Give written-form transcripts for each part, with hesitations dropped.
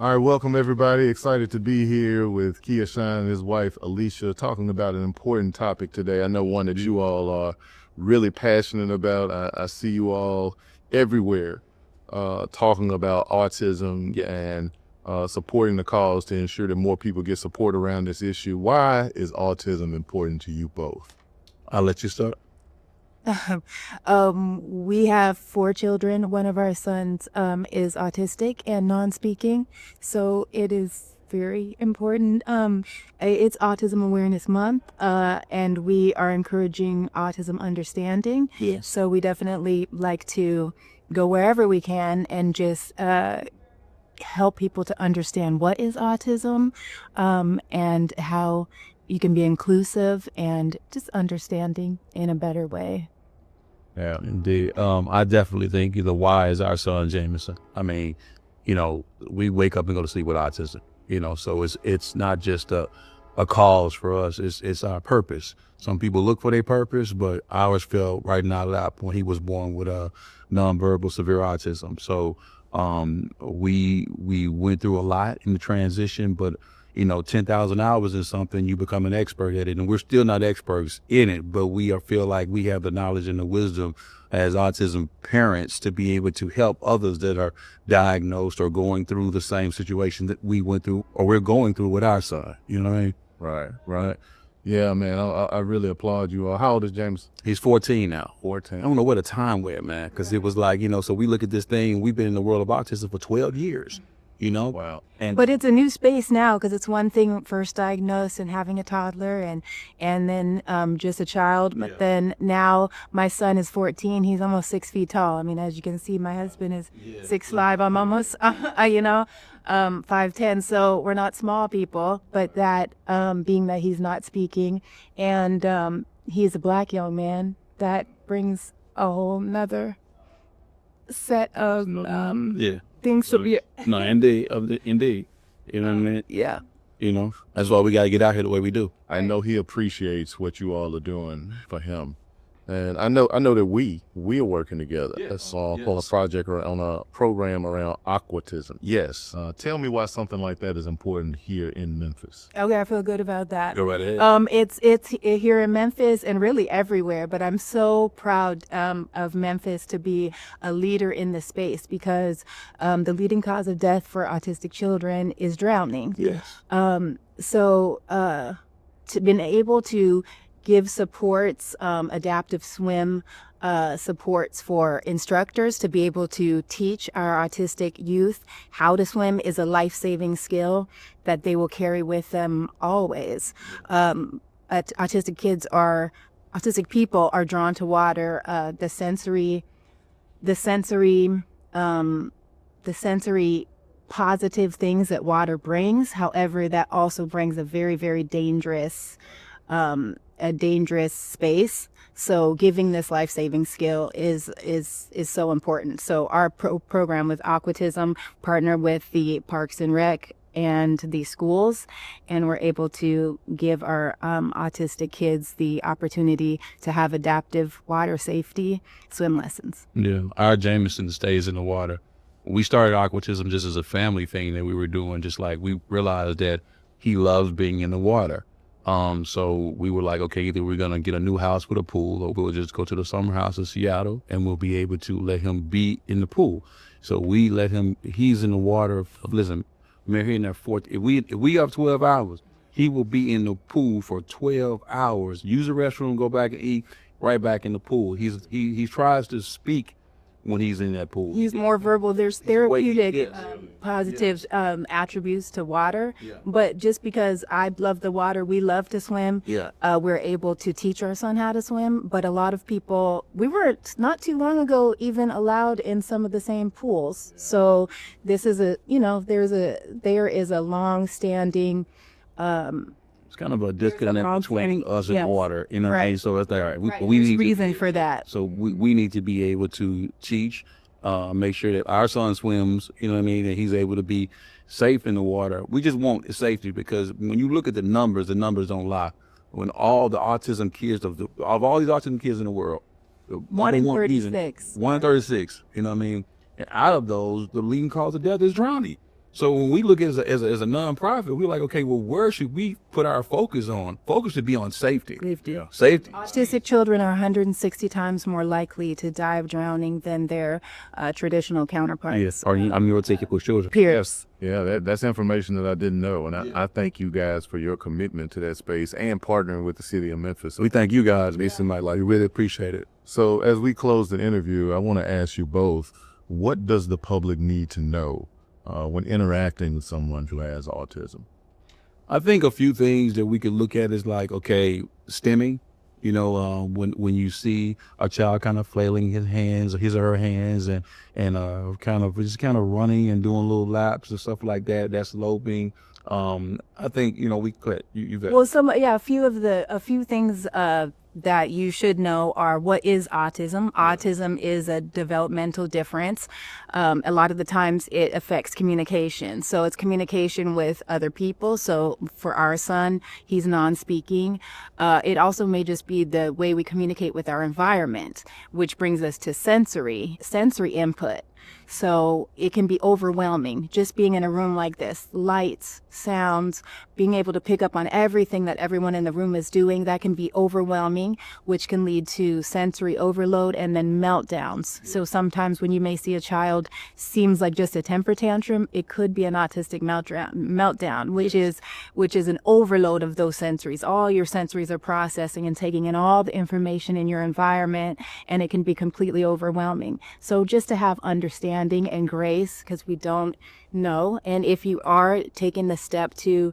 All right, welcome everybody. Excited to be here with Kia Shine and his wife Alicia, talking about an important topic today. I know one that you all are really passionate about. I see you all everywhere talking about autism and supporting the cause to ensure that more people get support around this issue. Why is autism important to you both? I'll let you start. We have 4 children. One of our sons is autistic and non-speaking, so it is very important. It's Autism Awareness Month, and we are encouraging autism understanding. Yes. So we definitely like to go wherever we can and just help people to understand what is autism, and how you can be inclusive and just understanding in a better way. Yeah, indeed. I definitely think the why is our son Jameson. I mean, we wake up and go to sleep with autism. So it's not just a cause for us. It's our purpose. Some people look for their purpose, but ours fell right in our lap when he was born with a nonverbal severe autism. So we went through a lot in the transition, but 10,000 hours is something, you become an expert at it, and we're still not experts in it, but feel like we have the knowledge and the wisdom as autism parents to be able to help others that are diagnosed or going through the same situation that we went through or we're going through with our son. You know what I mean? Right. Yeah, man, I really applaud you all. How old is James? He's 14 now. 14. I don't know where the time went, man, because it was like, so we look at this thing, we've been in the world of autism for 12 years. Wow. But it's a new space now, because it's one thing first diagnosed and having a toddler and then just a child. But then now my son is 14. He's almost 6 feet tall. I mean, as you can see, my husband is 6'5". I'm almost, 5'10". So we're not small people. But that being that he's not speaking and he's a Black young man, that brings a whole nother set of things to be. No, indeed. Indeed. You know what I mean? Yeah. That's why we got to get out here the way we do. I know he appreciates what you all are doing for him. And I know that we are working together. That's all on a project or on a program around autism. Yes. Tell me why something like that is important here in Memphis. Okay, I feel good about that. Go right ahead. It's here in Memphis and really everywhere, but I'm so proud of Memphis to be a leader in this space, because the leading cause of death for autistic children is drowning. Yes. So to been able to give supports, adaptive swim supports for instructors to be able to teach our autistic youth how to swim is a life-saving skill that they will carry with them always. Autistic people are drawn to water. The sensory positive things that water brings. However, that also brings a very, very dangerous space. So giving this life-saving skill is so important. So our program with Autism partner with the Parks and Rec and the schools, and we're able to give our autistic kids the opportunity to have adaptive water safety swim lessons. Yeah, our Jameson stays in the water. We started Autism just as a family thing that we were doing, just like we realized that he loves being in the water. So we were like, okay, either we're going to get a new house with a pool, or we'll just go to the summer house in Seattle and we'll be able to let him be in the pool. So we let him, he's in the water. Listen, man, here in that if we up 12 hours, he will be in the pool for 12 hours, use the restroom, go back and eat, right back in the pool. He tries to speak when he's in that pool. He's more verbal. There's therapeutic positive attributes to water, but just because I love the water, we love to swim, we're able to teach our son how to swim. But a lot of people, we were not too long ago even allowed in some of the same pools. So this is there is a long-standing it's kind of a disconnect between us and water, Right. So it's like, all right, we need reason for that. So we need to be able to teach, make sure that our son swims, and he's able to be safe in the water. We just want safety, because when you look at the numbers don't lie. When all the autism kids of all these autism kids in the world, 1 in 36. 1 in 36, And out of those, the leading cause of death is drowning. So when we look as a nonprofit, we're like, okay, well, where should we put our focus on? Focus should be on safety. Safety. Autistic children are 160 times more likely to die of drowning than their traditional counterparts. Yes. Or neurotypical children. Peers. Yeah, that's information that I didn't know, and I thank you guys for your commitment to that space and partnering with the city of Memphis. We thank you guys. We really appreciate it. So as we close the interview, I want to ask you both, what does the public need to know when interacting with someone who has autism? I think a few things that we could look at is like, okay, stimming. You know, when you see a child kind of flailing his or her hands, and kind of running and doing little laps and stuff like that, that's loping. I think we could. Well, a few things that you should know are what is autism. Autism is a developmental difference. A lot of the times it affects communication. So it's communication with other people. So for our son, he's non-speaking. It also may just be the way we communicate with our environment, which brings us to sensory input. So it can be overwhelming just being in a room like this, lights, sounds, being able to pick up on everything that everyone in the room is doing. That can be overwhelming, which can lead to sensory overload and then meltdowns. So sometimes when you may see a child seems like just a temper tantrum, it could be an autistic meltdown, which is an overload of those sensories. All your sensories are processing and taking in all the information in your environment, and it can be completely overwhelming. So just to have understanding and grace, because we don't know. And if you are taking the step to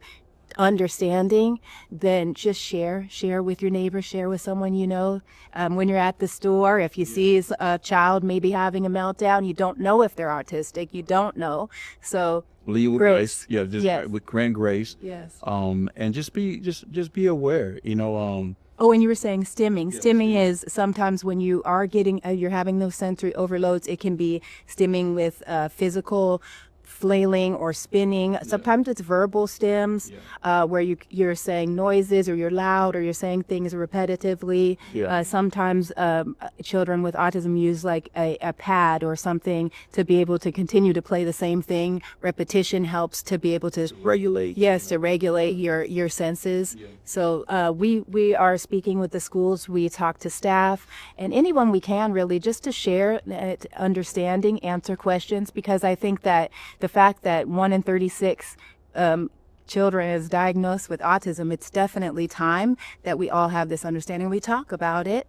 understanding, then just share with your neighbor, share with someone you know. When you're at the store, if you see a child maybe having a meltdown, you don't know if they're autistic, you don't know. So lead with grace. Yeah, just yes. With grand grace. Yes. And just be aware, Oh, and you were saying stimming. Stimming is sometimes when you are you're having those sensory overloads, it can be stimming with physical flailing or spinning. Sometimes it's verbal stims, where you're saying noises, or you're loud, or you're saying things repetitively. Sometimes children with autism use like a pad or something to be able to continue to play the same thing. Repetition helps to be able to regulate. Yes, to regulate your senses. So we are speaking with the schools. We talk to staff and anyone we can, really, just to share understanding, answer questions, because I think that the fact that 1 in 36 children is diagnosed with autism, it's definitely time that we all have this understanding. We talk about it.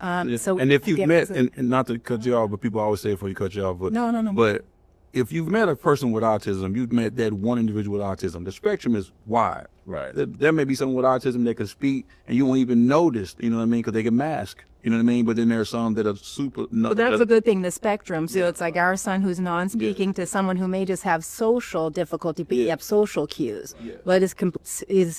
So, and if you've met, and not to cut you off, but people always say before you cut you off, but no. But if you've met a person with autism, you've met that one individual with autism. The spectrum is wide. Right. There may be someone with autism that can speak, and you won't even notice. You know what I mean? Because they can mask. You know what I mean? But then there's some that are super. Well, that's a good thing, the spectrum. So it's like our son who's non-speaking to someone who may just have social difficulty picking up social cues. But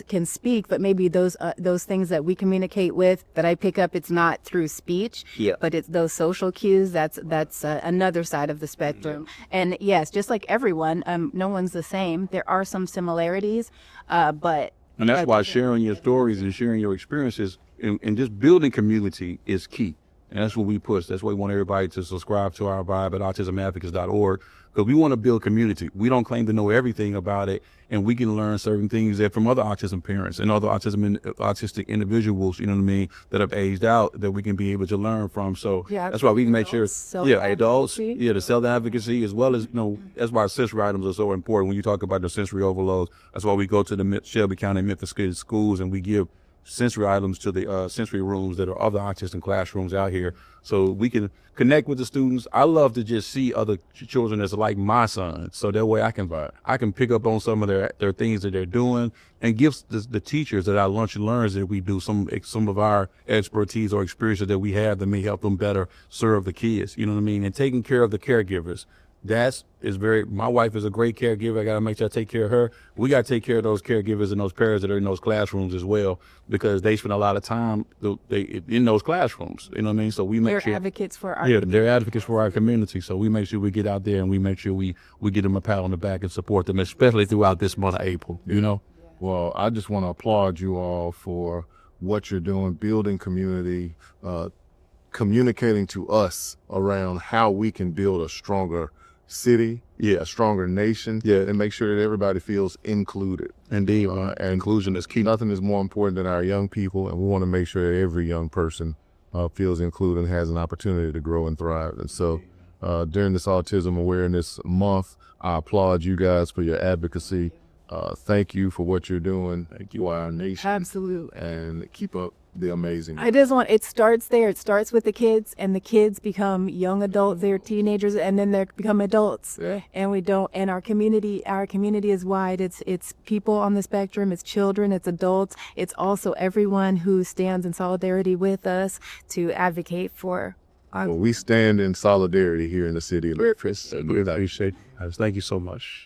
can speak, but maybe those things that we communicate with, that I pick up, it's not through speech, but it's those social cues. That's another side of the spectrum. And yes, just like everyone, no one's the same. There are some similarities, but. And that's why sharing your stories and sharing your experiences and just building community is key. And that's what we push. That's why we want everybody to subscribe to our vibe at autismadvocates.org, because we want to build community. We don't claim to know everything about it, and we can learn certain things that from other autism parents and other autistic individuals, you know what I mean, that have aged out, that we can be able to learn from. So that's why we can make sure, adults, the self-advocacy, as well as, that's why sensory items are so important. When you talk about the sensory overload, that's why we go to the Shelby County, Memphis schools, and we give sensory items to the sensory rooms that are other autism classrooms out here, so we can connect with the students. I love to just see other children that's like my son, so that way I can pick up on some of their things that they're doing, and give the teachers that our lunch and learns that we do some of our expertise or experiences that we have that may help them better serve the kids. You know what I mean? And taking care of the caregivers. My wife is a great caregiver. I got to make sure I take care of her. We got to take care of those caregivers and those parents that are in those classrooms as well, because they spend a lot of time in those classrooms. You know what I mean? So we make sure they're advocates for our community. So we make sure we get out there and we make sure we get them a pat on the back and support them, especially throughout this month of April. Well, I just want to applaud you all for what you're doing, building community, communicating to us around how we can build a stronger city, Yeah. a stronger nation, Yeah. and make sure that everybody feels included. Indeed. And inclusion is key. Nothing is more important than our young people, and we want to make sure that every young person feels included and has an opportunity to grow and thrive. And so during this Autism Awareness Month, I applaud you guys for your advocacy. Thank you for what you're doing. Thank you, our nation. Absolutely. And keep up the amazing. I just want, it starts there. It starts with the kids, and the kids become young adults, they're teenagers, and then they become adults. Yeah. And we don't, and our community is wide. It's people on the spectrum, it's children, it's adults, it's also everyone who stands in solidarity with us to advocate for our Well, we stand in solidarity here in the city of Memphis. We appreciate it. Thank you so much.